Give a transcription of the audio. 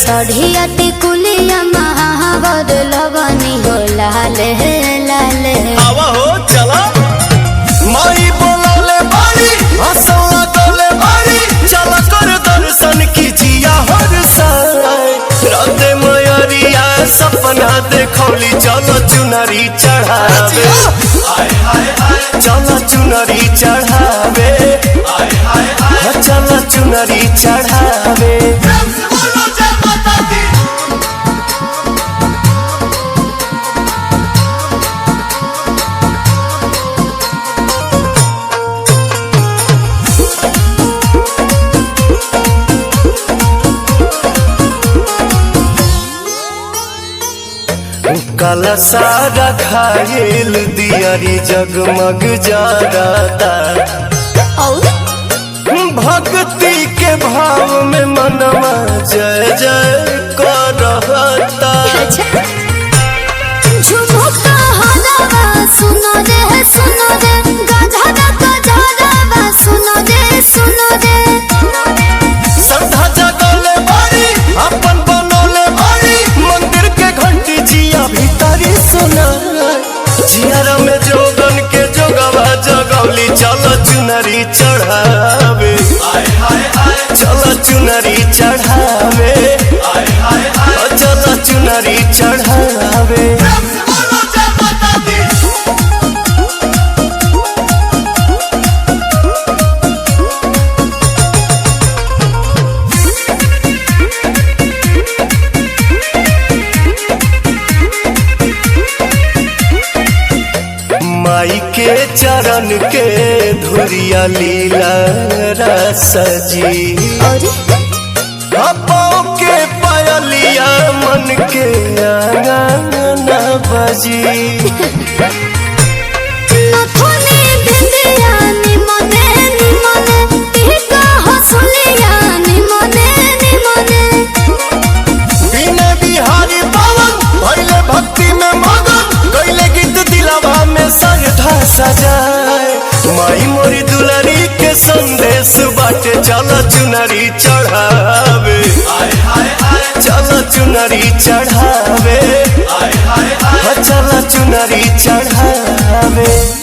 सढ़िया टिकुलिया महावर लगनी हो लाल लाल। आवा हो चला माई बोलले बारी हंसला डोले बारी चला कर दर्शन कीजिया हर साय राते मयरिया सपना देखौली चलो चुनरी चढ़ावे चलो चुनरी चढ़ावे चलो चुनरी चढ़ावे। काला सारा खायल दियारी जगमग जाता और भक्ति के भाव में मनवा जय जय करता। झुमुका हलावा सुनो रे गधरा गधरावा सुनो रे श्रद्धा जगले बारी अपन बनोले बारी मंदिर के घंटी जिया भीतरी सुना जियारा में जोगन के जोगवा जगौली चलो चुनरी चढ़ावे चलो चुनरी चढ़ावे चलो चुनरी चढ़ावे। माई के चरण के धुरिया लीला रसजी पाँव के पायलिया मन के आंगन बजी। बिना बिहारी पावन भइले भक्ति में मगन गइले गीत दिलावा में सरधा सजाए माई मोरी दुलारी के संदेश बाटे चलो चुनरी चढ़ावे चलो चुनरी चढ़ावे चलो चुनरी चढ़ावे।